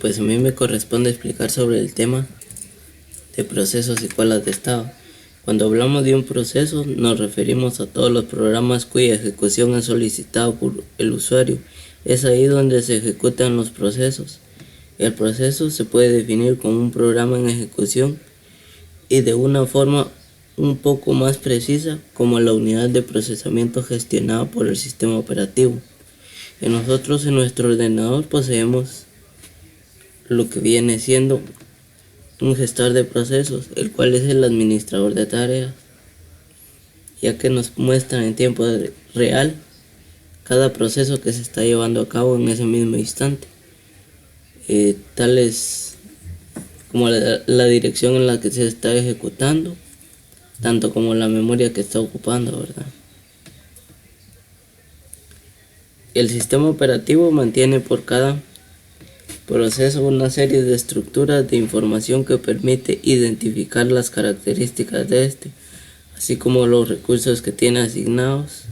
Pues a mí me corresponde explicar sobre el tema de procesos y escuelas de estado. Cuando hablamos de un proceso, nos referimos a todos los programas cuya ejecución es solicitada por el usuario. Es ahí donde se ejecutan los procesos. El proceso se puede definir como un programa en ejecución y de una forma un poco más precisa como la unidad de procesamiento gestionada por el sistema operativo. Nosotros en nuestro ordenador poseemos lo que viene siendo un gestor de procesos, el cual es el administrador de tareas, ya que nos muestra en tiempo real cada proceso que se está llevando a cabo en ese mismo instante, tales como la dirección en la que se está ejecutando, tanto como la memoria que está ocupando, ¿verdad? El sistema operativo mantiene por cada proceso una serie de estructuras de información que permite identificar las características de este, así como los recursos que tiene asignados.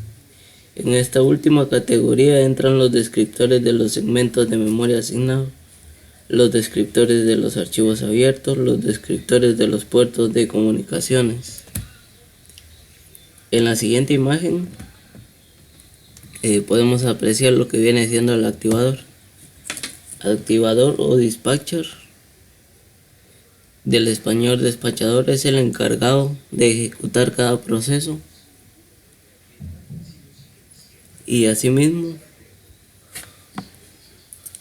En esta última categoría entran los descriptores de los segmentos de memoria asignados, los descriptores de los archivos abiertos, los descriptores de los puertos de comunicaciones. En la siguiente imagen podemos apreciar lo que viene siendo el activador. Activador o dispatcher, del español despachador, es el encargado de ejecutar cada proceso. Y asimismo,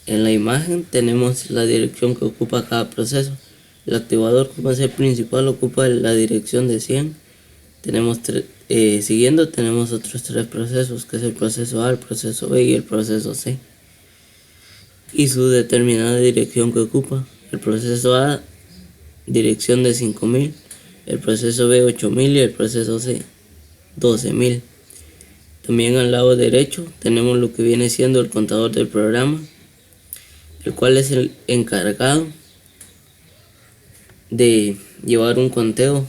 en la imagen tenemos la dirección que ocupa cada proceso. El activador, como es el principal, ocupa la dirección de 100. Siguiendo tenemos otros 3 procesos, que es el proceso A, el proceso B y el proceso C, y su determinada dirección que ocupa. El proceso A, dirección de 5000, el proceso B 8000 y el proceso C 12000. También al lado derecho tenemos lo que viene siendo el contador del programa, el cual es el encargado de llevar un conteo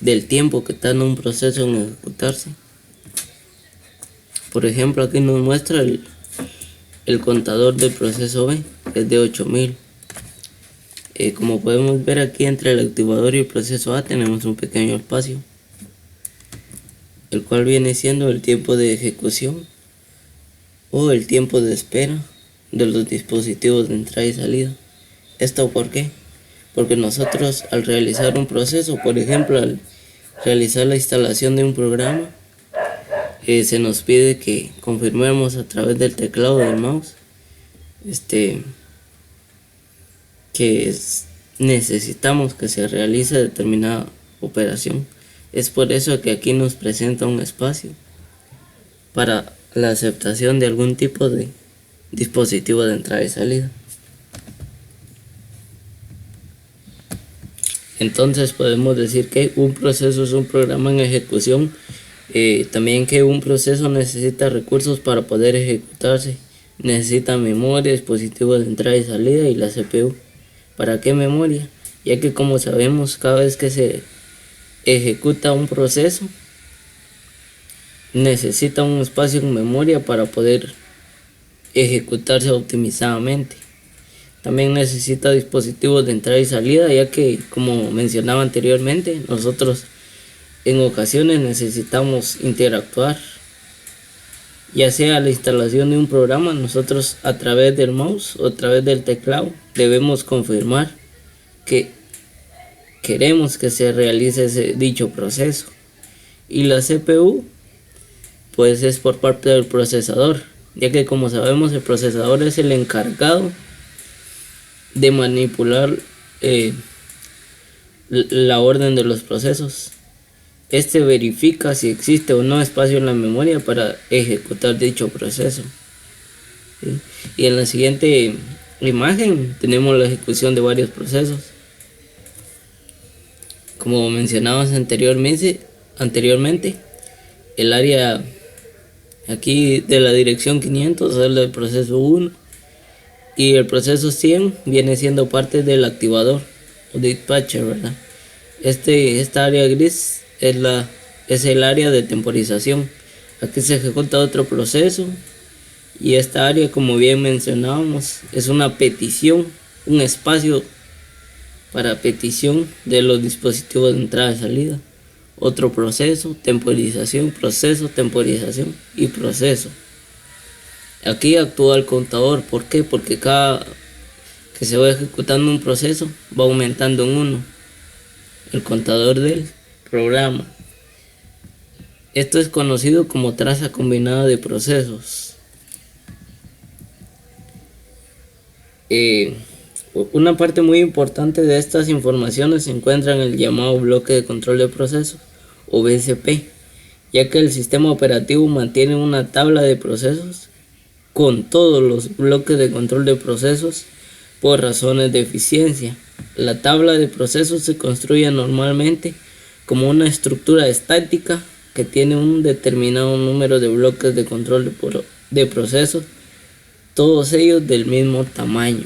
del tiempo que tarda un proceso en ejecutarse. Por ejemplo, aquí nos muestra el contador del proceso B, que es de 8000. Como podemos ver aquí, entre el activador y el proceso A tenemos un pequeño espacio, el cual viene siendo el tiempo de ejecución o el tiempo de espera de los dispositivos de entrada y salida. ¿Esto por qué? Porque nosotros, al realizar un proceso, por ejemplo al realizar la instalación de un programa, se nos pide que confirmemos a través del teclado del mouse que necesitamos que se realice determinada operación. Es por eso que aquí nos presenta un espacio para la aceptación de algún tipo de dispositivo de entrada y salida. Entonces podemos decir que un proceso es un programa en ejecución. También que un proceso necesita recursos para poder ejecutarse. Necesita memoria, dispositivos de entrada y salida y la CPU. ¿Para qué memoria? Ya que, como sabemos, cada vez que se ejecuta un proceso necesita un espacio en memoria para poder ejecutarse optimizadamente. También necesita dispositivos de entrada y salida, ya que, como mencionaba anteriormente, nosotros en ocasiones necesitamos interactuar, ya sea la instalación de un programa. Nosotros, a través del mouse o a través del teclado, debemos confirmar que queremos que se realice dicho proceso. Y la CPU pues es por parte del procesador, ya que, como sabemos, el procesador es el encargado de manipular la orden de los procesos. Este verifica si existe o no espacio en la memoria para ejecutar dicho proceso. ¿Sí? Y en la siguiente imagen tenemos la ejecución de varios procesos. Como mencionamos anteriormente, el área aquí de la dirección 500 es el del proceso 1 y el proceso 100 viene siendo parte del activador o dispatcher, ¿verdad? Esta área gris es el área de temporización. Aquí se ejecuta otro proceso Y esta área, como bien mencionábamos, es una petición, un espacio para petición de los dispositivos de entrada y salida. Otro proceso, temporización y proceso. Aquí actúa el contador. ¿Por qué? Porque cada que se va ejecutando un proceso va aumentando en 1 el contador del programa. Esto es conocido como traza combinada de procesos. Una parte muy importante de estas informaciones se encuentra en el llamado bloque de control de procesos o BCP, ya que el sistema operativo mantiene una tabla de procesos con todos los bloques de control de procesos por razones de eficiencia. La tabla de procesos se construye normalmente como una estructura estática que tiene un determinado número de bloques de control de procesos, todos ellos del mismo tamaño.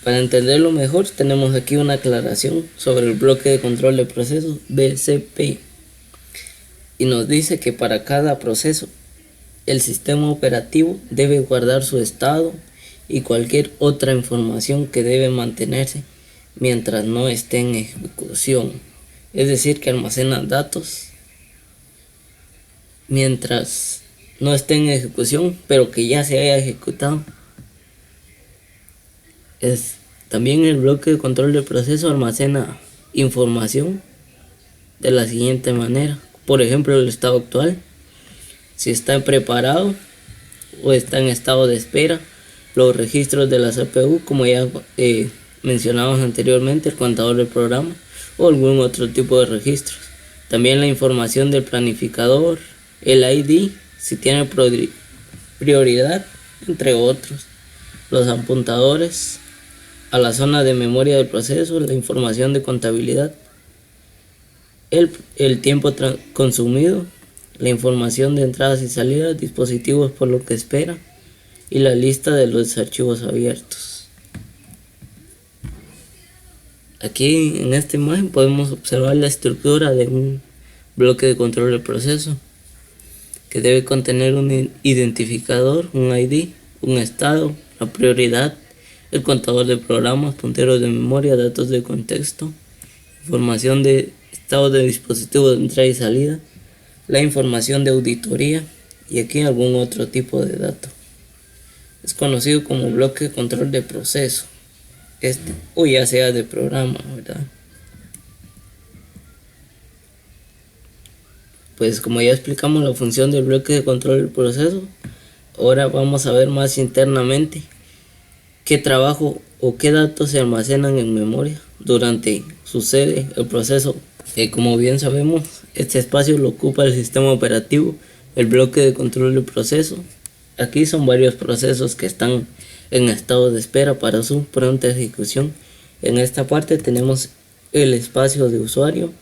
Para entenderlo mejor, tenemos aquí una aclaración sobre el bloque de control de procesos BCP, y nos dice que para cada proceso el sistema operativo debe guardar su estado y cualquier otra información que debe mantenerse mientras no esté en ejecución. Es decir, que almacena datos mientras no esté en ejecución, pero que ya se haya ejecutado. También el bloque de control de proceso almacena información de la siguiente manera. Por ejemplo, el estado actual, si está preparado o está en estado de espera, los registros de la CPU, como ya mencionamos anteriormente, el contador del programa o algún otro tipo de registros. También la información del planificador, el ID, si tiene prioridad, entre otros. Los apuntadores a la zona de memoria del proceso, la información de contabilidad, el tiempo consumido, la información de entradas y salidas, dispositivos por lo que espera y la lista de los archivos abiertos. Aquí en esta imagen podemos observar la estructura de un bloque de control del proceso que debe contener un identificador, un ID, un estado, la prioridad, el contador de programas, punteros de memoria, datos de contexto, información de estado de dispositivos de entrada y salida, la información de auditoría y aquí algún otro tipo de dato. Es conocido como bloque de control de proceso, o ya sea de programa, ¿verdad? Pues como ya explicamos la función del bloque de control del proceso, ahora vamos a ver más internamente qué trabajo o qué datos se almacenan en memoria durante sucede el proceso. Como bien sabemos, este espacio lo ocupa el sistema operativo, el bloque de control del proceso. Aquí son varios procesos que están en estado de espera para su pronta ejecución. En esta parte tenemos el espacio de usuario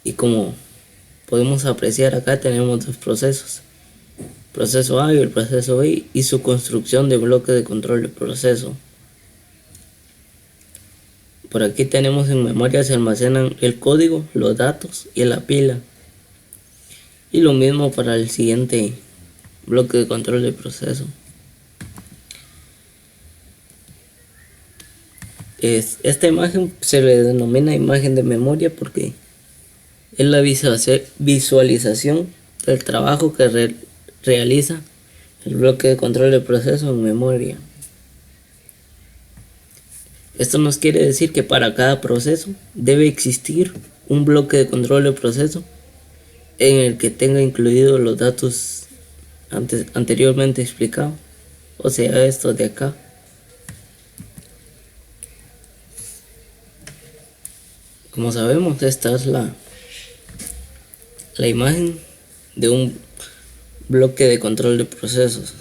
y como podemos apreciar acá tenemos dos procesos, proceso A y el proceso B y su construcción de bloque de control de proceso. Por aquí tenemos en memoria se almacenan el código, los datos y la pila. Y lo mismo para el siguiente bloque de control de proceso. Esta imagen se le denomina imagen de memoria porque es la visualización del trabajo que realiza el bloque de control de proceso en memoria. Esto nos quiere decir que para cada proceso debe existir un bloque de control de proceso en el que tenga incluidos los datos anteriormente explicados, o sea, estos de acá. Como sabemos, esta es la imagen de un bloque de control de procesos.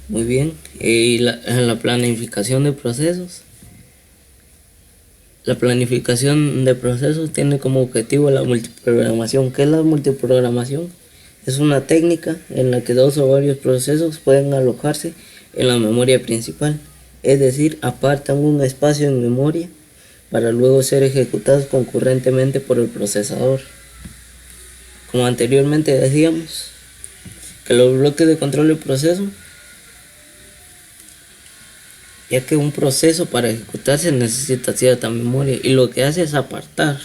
Muy bien, y en la planificación de procesos. La planificación de procesos tiene como objetivo la multiprogramación. ¿Qué es la multiprogramación? Es una técnica en la que dos o varios procesos pueden alojarse en la memoria principal, es decir, apartan un espacio en memoria para luego ser ejecutados concurrentemente por el procesador. Como anteriormente decíamos, que los bloques de control de proceso, ya que un proceso para ejecutarse necesita cierta memoria y lo que hace es apartar,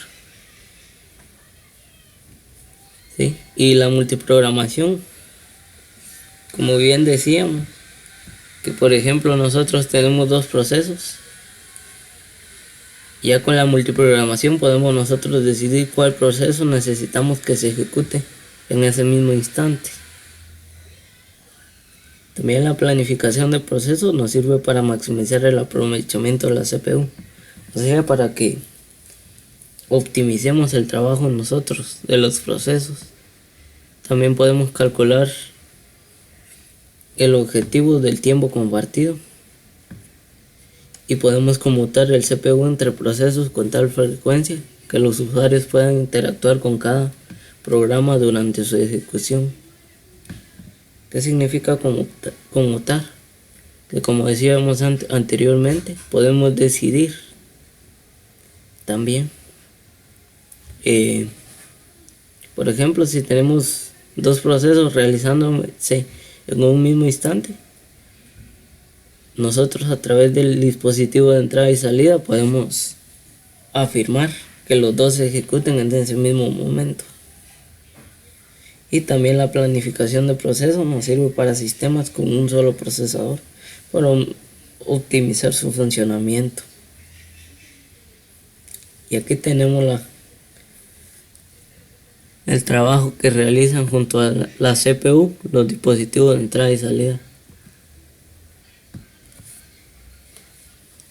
¿sí? Y la multiprogramación, como bien decíamos, que por ejemplo nosotros tenemos dos procesos, ya con la multiprogramación podemos nosotros decidir cuál proceso necesitamos que se ejecute en ese mismo instante. También la planificación de procesos nos sirve para maximizar el aprovechamiento de la CPU, o sea, para que optimicemos el trabajo nosotros de los procesos. También podemos calcular el objetivo del tiempo compartido y podemos conmutar el CPU entre procesos con tal frecuencia que los usuarios puedan interactuar con cada programa durante su ejecución. ¿Qué significa conmutar? Que como decíamos anteriormente, podemos decidir también. Por ejemplo, si tenemos dos procesos realizándose en un mismo instante, nosotros a través del dispositivo de entrada y salida podemos afirmar que los dos se ejecuten en ese mismo momento. Y también la planificación de procesos nos sirve para sistemas con un solo procesador, para optimizar su funcionamiento. Y aquí tenemos el trabajo que realizan junto a la CPU los dispositivos de entrada y salida.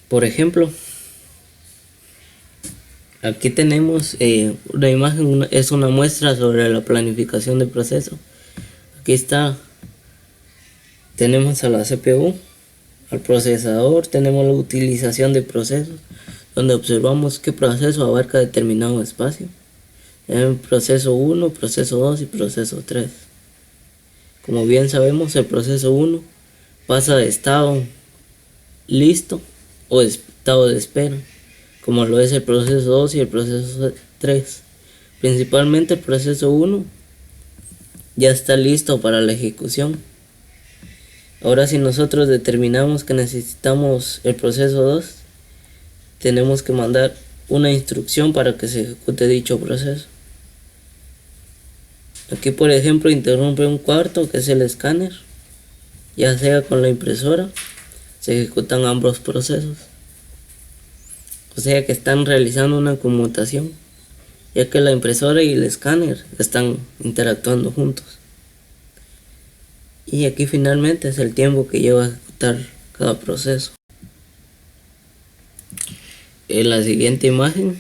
Por ejemplo, aquí tenemos una imagen, es una muestra sobre la planificación de proceso. Aquí está, tenemos a la CPU, al procesador, tenemos la utilización de procesos, donde observamos qué proceso abarca determinado espacio. Tenemos proceso 1, proceso 2 y proceso 3. Como bien sabemos, el proceso 1 pasa de estado listo o estado de espera, como lo es el proceso 2 y el proceso 3. Principalmente el proceso 1 ya está listo para la ejecución. Ahora, si nosotros determinamos que necesitamos el proceso 2, tenemos que mandar una instrucción para que se ejecute dicho proceso. Aquí, por ejemplo, interrumpe un cuarto, que es el escáner, ya sea con la impresora, se ejecutan ambos procesos. O sea que están realizando una conmutación, ya que la impresora y el escáner están interactuando juntos. Y aquí finalmente es el tiempo que lleva a ejecutar cada proceso. En la siguiente imagen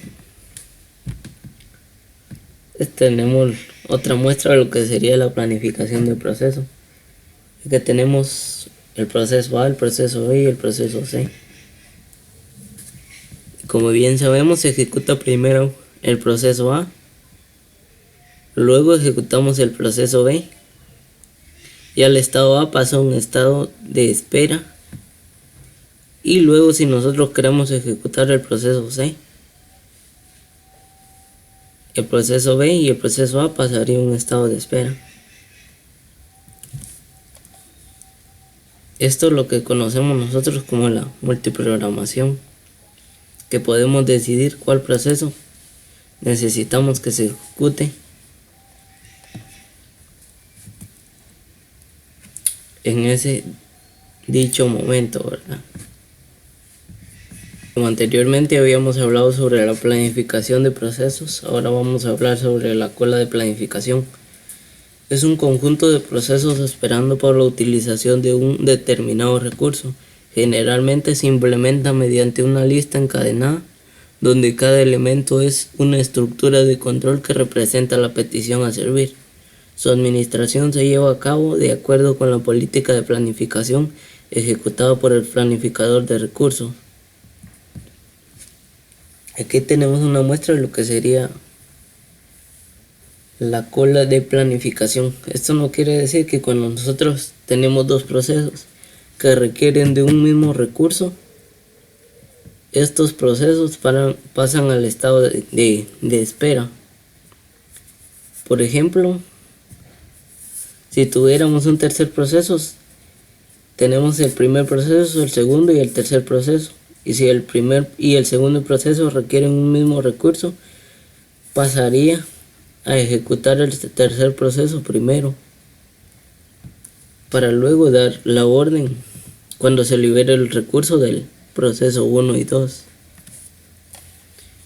tenemos otra muestra de lo que sería la planificación del proceso. Aquí tenemos el proceso A, el proceso B y el proceso C. Como bien sabemos, se ejecuta primero el proceso A, luego ejecutamos el proceso B, y al estado A pasa a un estado de espera, y luego, si nosotros queremos ejecutar el proceso C, el proceso B y el proceso A pasaría a un estado de espera. Esto es lo que conocemos nosotros como la multiprogramación, que podemos decidir cuál proceso necesitamos que se ejecute en ese dicho momento, ¿verdad? Como anteriormente habíamos hablado sobre la planificación de procesos, ahora vamos a hablar sobre la cola de planificación. Es un conjunto de procesos esperando por la utilización de un determinado recurso. Generalmente se implementa mediante una lista encadenada, donde cada elemento es una estructura de control que representa la petición a servir. Su administración se lleva a cabo de acuerdo con la política de planificación ejecutada por el planificador de recursos. Aquí tenemos una muestra de lo que sería la cola de planificación. Esto no quiere decir que cuando nosotros tenemos dos procesos que requieren de un mismo recurso, estos procesos pasan al estado de espera. Por ejemplo, si tuviéramos un tercer proceso, tenemos el primer proceso, el segundo y el tercer proceso. Y si el primer y el segundo proceso requieren un mismo recurso, pasaría a ejecutar el tercer proceso primero, para luego dar la orden cuando se libere el recurso del proceso 1 y 2.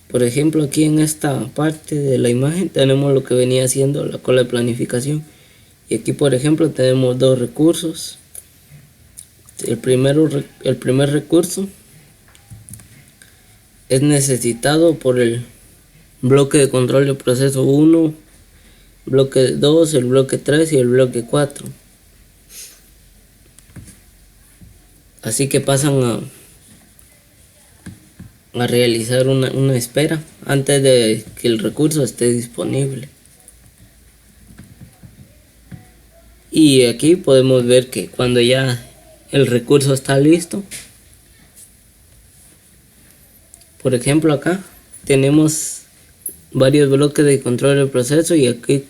Por ejemplo, aquí en esta parte de la imagen tenemos lo que venía siendo la cola de planificación. Y aquí, por ejemplo, tenemos dos recursos. El primer recurso es necesitado por el bloque de control de proceso 1, bloque 2, el bloque 3 y el bloque 4. Así que pasan a realizar una espera antes de que el recurso esté disponible. Y aquí podemos ver que cuando ya el recurso está listo, por ejemplo acá tenemos varios bloques de control del proceso y aquí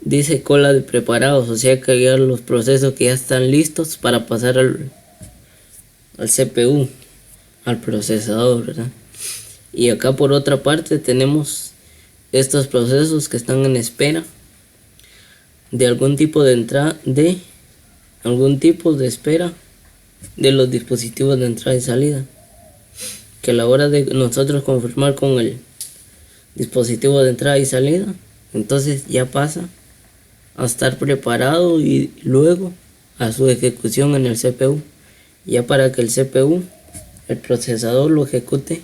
dice cola de preparados, o sea que ya los procesos que ya están listos para pasar al CPU, al procesador, ¿verdad? Y acá por otra parte tenemos estos procesos que están en espera de algún tipo de espera de los dispositivos de entrada y salida, que a la hora de nosotros confirmar con el dispositivo de entrada y salida, entonces ya pasa a estar preparado y luego a su ejecución en el CPU, ya para que el CPU, el procesador, lo ejecute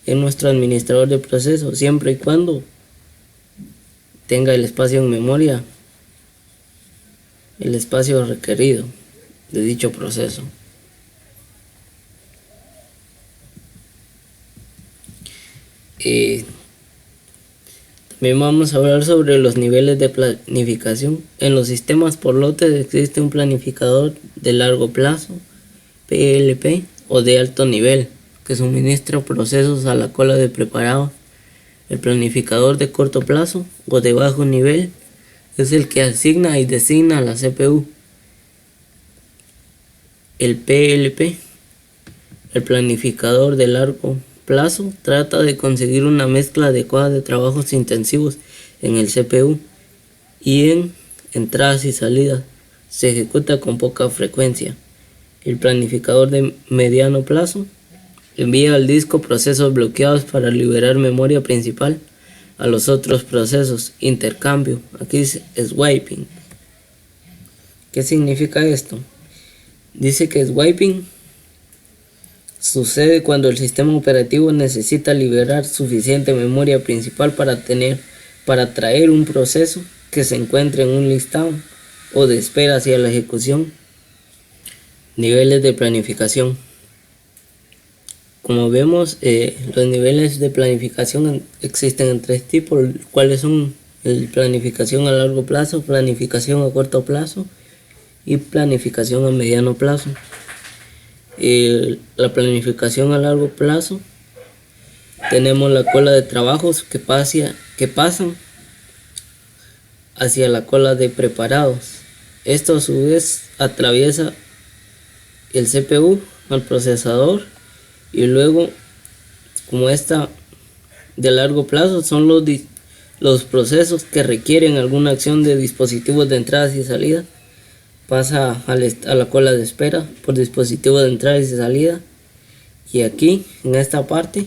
en nuestro administrador de procesos, siempre y cuando tenga el espacio en memoria, el espacio requerido de dicho proceso. También vamos a hablar sobre los niveles de planificación. En los sistemas por lotes existe un planificador de largo plazo, PLP, o de alto nivel, que suministra procesos a la cola de preparado. El planificador de corto plazo o de bajo nivel es el que asigna y designa a la CPU. El PLP, el planificador de largo plazo, trata de conseguir una mezcla adecuada de trabajos intensivos en el CPU y en entradas y salidas. Se ejecuta con poca frecuencia. El planificador de mediano plazo envía al disco procesos bloqueados para liberar memoria principal a los otros procesos. Intercambio, aquí es swiping. ¿Qué significa esto? Dice que swiping sucede cuando el sistema operativo necesita liberar suficiente memoria principal para traer un proceso que se encuentre en un listado o de espera hacia la ejecución. Niveles de planificación. Como vemos, los niveles de planificación existen en tres tipos, cuáles son planificación a largo plazo, planificación a corto plazo y planificación a mediano plazo. La planificación a largo plazo, tenemos la cola de trabajos que pasan hacia la cola de preparados. Esto a su vez atraviesa el CPU al procesador y luego, como esta de largo plazo, son los procesos que requieren alguna acción de dispositivos de entrada y salida, pasa a la cola de espera por dispositivo de entrada y salida, y aquí en esta parte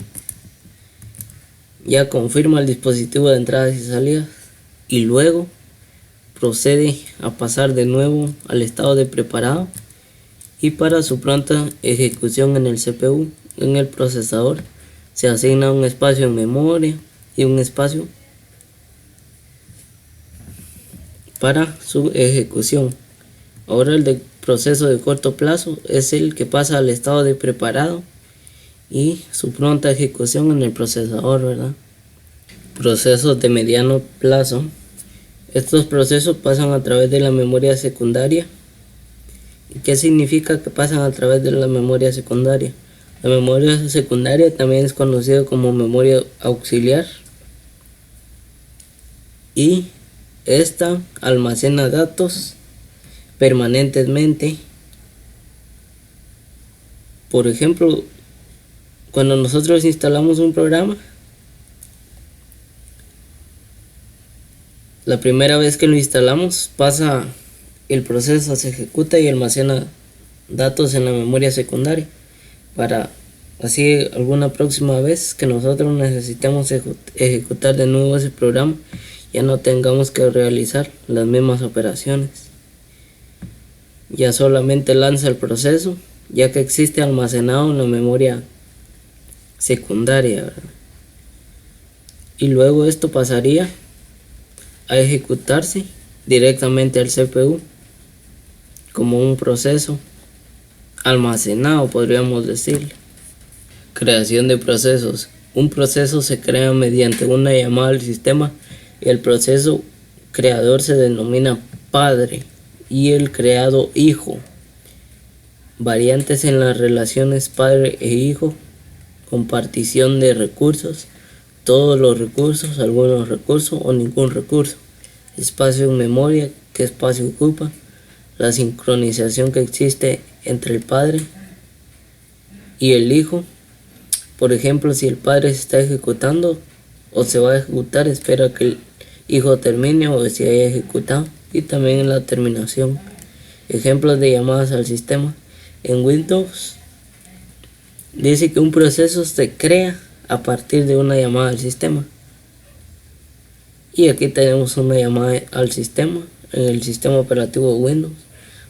ya confirma el dispositivo de entrada y salida y luego procede a pasar de nuevo al estado de preparado y para su pronta ejecución en el CPU. En el procesador se asigna un espacio en memoria y un espacio para su ejecución. Ahora el de proceso de corto plazo es el que pasa al estado de preparado y su pronta ejecución en el procesador, ¿verdad? Procesos de mediano plazo. Estos procesos pasan a través de la memoria secundaria. ¿Qué significa que pasan a través de la memoria secundaria? La memoria secundaria también es conocida como memoria auxiliar y esta almacena datos permanentemente. Por ejemplo, cuando nosotros instalamos un programa, la primera vez que lo instalamos pasa el proceso, se ejecuta y almacena datos en la memoria secundaria para así alguna próxima vez que nosotros necesitemos ejecutar de nuevo ese programa ya no tengamos que realizar las mismas operaciones, ya solamente lanza el proceso ya que existe almacenado en la memoria secundaria, ¿verdad? Y luego esto pasaría a ejecutarse directamente al CPU como un proceso almacenado, podríamos decirle. Creación de procesos. Un proceso se crea mediante una llamada al sistema y el proceso creador se denomina padre y el creado hijo. Variantes en las relaciones padre e hijo: compartición de recursos, todos los recursos, algunos recursos o ningún recurso. Espacio en memoria, qué espacio ocupa. La sincronización que existe entre el padre y el hijo. Por ejemplo, si el padre se está ejecutando o se va a ejecutar, espera que el hijo termine o se haya ejecutado. Y también en la terminación. Ejemplos de llamadas al sistema. En Windows dice que un proceso se crea a partir de una llamada al sistema. Y aquí tenemos una llamada al sistema en el sistema operativo de Windows,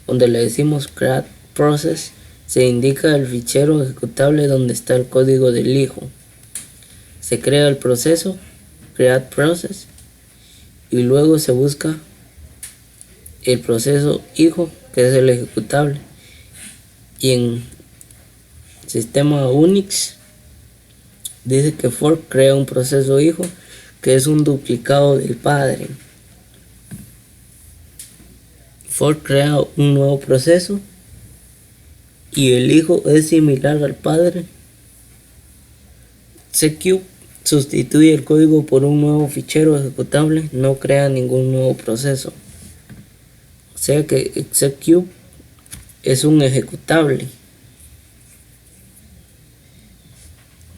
donde le decimos create process. Se indica el fichero ejecutable donde está el código del hijo. Se crea el proceso create process y luego se busca el proceso hijo, que es el ejecutable. Y en sistema Unix dice que fork crea un proceso hijo que es un duplicado del padre. Fork crea un nuevo proceso y el hijo es similar al padre. Execute sustituye el código por un nuevo fichero ejecutable, no crea ningún nuevo proceso. O sea que execute es un ejecutable.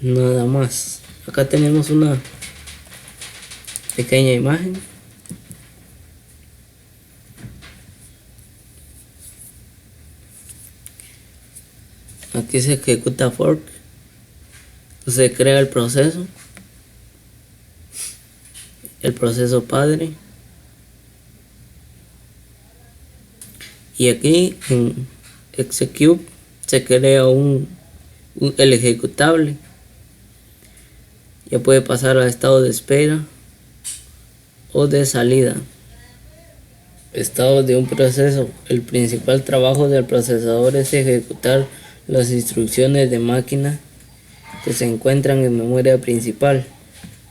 Nada más. Acá tenemos una pequeña imagen. Aquí se ejecuta fork. Se crea el proceso padre. Y aquí en execute se crea el ejecutable. Ya puede pasar al estado de espera o de salida. Estado de un proceso. El principal trabajo del procesador es ejecutar las instrucciones de máquina que se encuentran en memoria principal.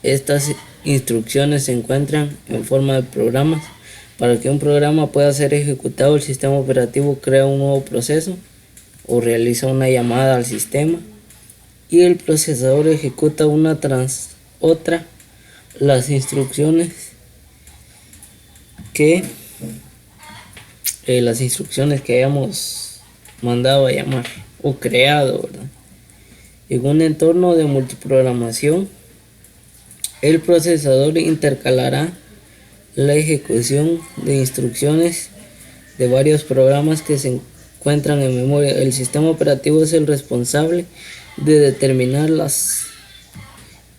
Estas instrucciones se encuentran en forma de programas. Para que un programa pueda ser ejecutado, el sistema operativo crea un nuevo proceso o realiza una llamada al sistema y el procesador ejecuta una tras otra las instrucciones que hayamos mandado a llamar o creado, ¿verdad? En un entorno de multiprogramación, el procesador intercalará la ejecución de instrucciones de varios programas que se encuentran en memoria. El sistema operativo es el responsable de determinar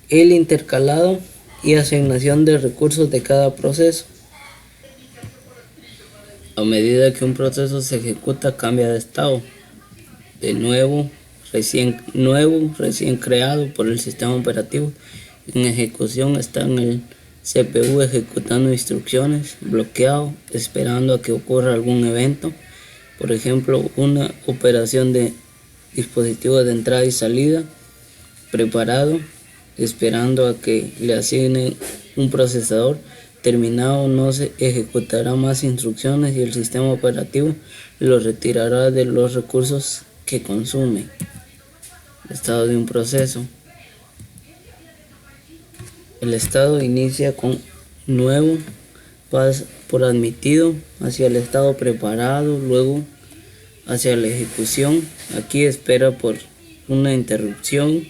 el intercalado y asignación de recursos de cada proceso. A medida que un proceso se ejecuta, cambia de estado. De nuevo, recién creado por el sistema operativo. En ejecución está en el CPU ejecutando instrucciones, bloqueado, esperando a que ocurra algún evento. Por ejemplo, una operación de dispositivo de entrada y salida, preparado, esperando a que le asignen un procesador. Terminado, no se ejecutará más instrucciones y el sistema operativo lo retirará de los recursos que consume. Estado de un proceso. El estado inicia con nuevo, pasa por admitido hacia el estado preparado, luego hacia la ejecución. Aquí espera por una interrupción.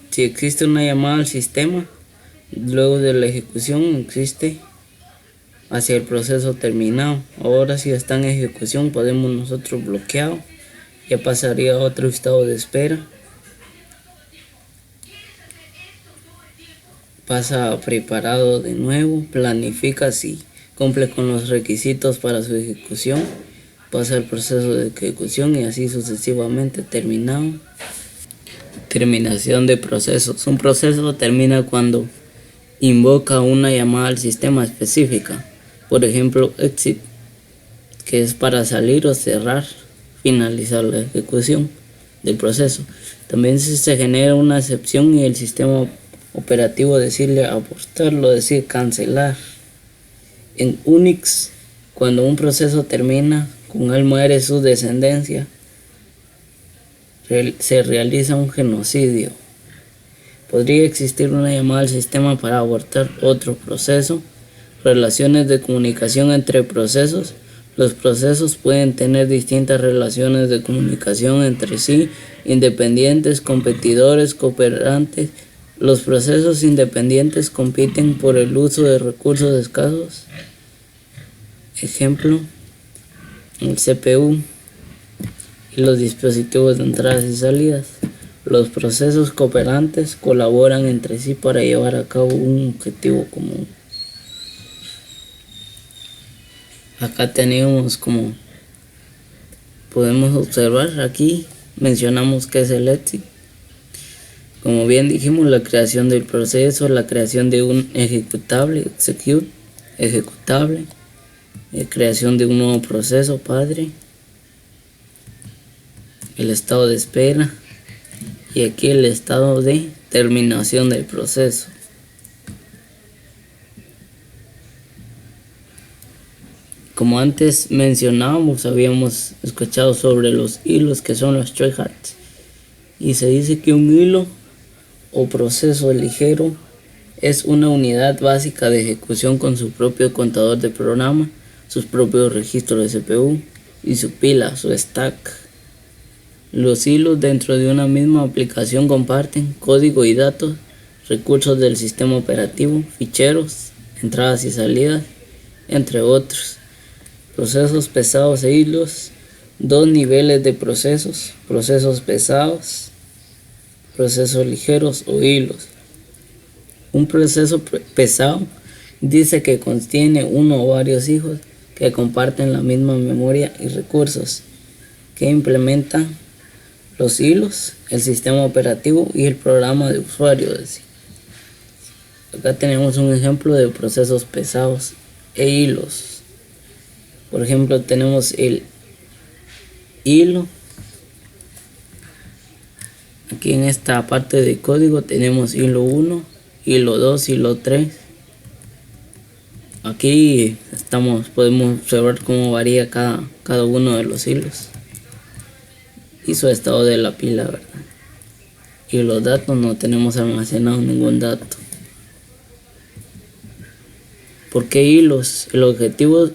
Si existe una llamada al sistema, luego de la ejecución existe hacia el proceso terminado. Ahora si está en ejecución podemos nosotros bloqueado, ya pasaría a otro estado de espera. Pasa a preparado de nuevo, planifica si cumple con los requisitos para su ejecución, pasa al proceso de ejecución y así sucesivamente terminado. Terminación de procesos. Un proceso termina cuando invoca una llamada al sistema específica, por ejemplo exit, que es para salir o cerrar, finalizar la ejecución del proceso. También se genera una excepción y el sistema operativo decirle abortarlo, decir cancelar. En Unix, cuando un proceso termina, con él muere su descendencia, se realiza un genocidio. Podría existir una llamada al sistema para abortar otro proceso. Relaciones de comunicación entre procesos. Los procesos pueden tener distintas relaciones de comunicación entre sí, independientes, competidores, cooperantes. Los procesos independientes compiten por el uso de recursos escasos. Ejemplo, el CPU y los dispositivos de entradas y salidas. Los procesos cooperantes colaboran entre sí para llevar a cabo un objetivo común. Acá tenemos, como podemos observar, aquí mencionamos que es el exit. Como bien dijimos, la creación del proceso, la creación de un ejecutable, execute, ejecutable, creación de un nuevo proceso, padre, el estado de espera y aquí el estado de terminación del proceso. Como antes mencionábamos, habíamos escuchado sobre los hilos, que son los tryhards, y se dice que un hilo o proceso ligero es una unidad básica de ejecución con su propio contador de programa, sus propios registros de CPU y su pila, su stack. Los hilos dentro de una misma aplicación comparten código y datos, recursos del sistema operativo, ficheros, entradas y salidas, entre otros. Procesos pesados e hilos. Dos niveles de procesos: procesos pesados, procesos ligeros o hilos. Un proceso pesado dice que contiene uno o varios hijos que comparten la misma memoria y recursos, que implementan los hilos, el sistema operativo y el programa de usuario. Acá tenemos un ejemplo de procesos pesados e hilos. Por ejemplo, tenemos el hilo. Aquí en esta parte de código tenemos hilo 1, hilo 2, hilo 3. Aquí podemos observar cómo varía cada uno de los hilos y su estado de la pila, ¿verdad? Y los datos, no tenemos almacenado ningún dato. ¿Por qué hilos? El objetivo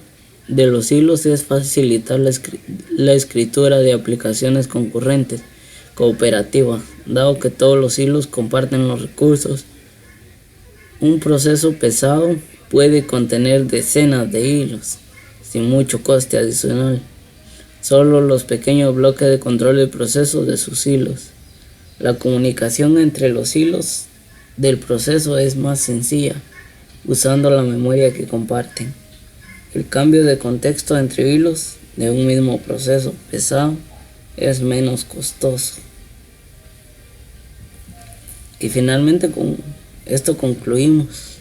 de los hilos es facilitar la escritura de aplicaciones concurrentes cooperativas, dado que todos los hilos comparten los recursos. Un proceso pesado puede contener decenas de hilos sin mucho coste adicional. Solo los pequeños bloques de control del proceso de sus hilos. La comunicación entre los hilos del proceso es más sencilla, usando la memoria que comparten. El cambio de contexto entre hilos de un mismo proceso pesado es menos costoso. Y finalmente con esto concluimos.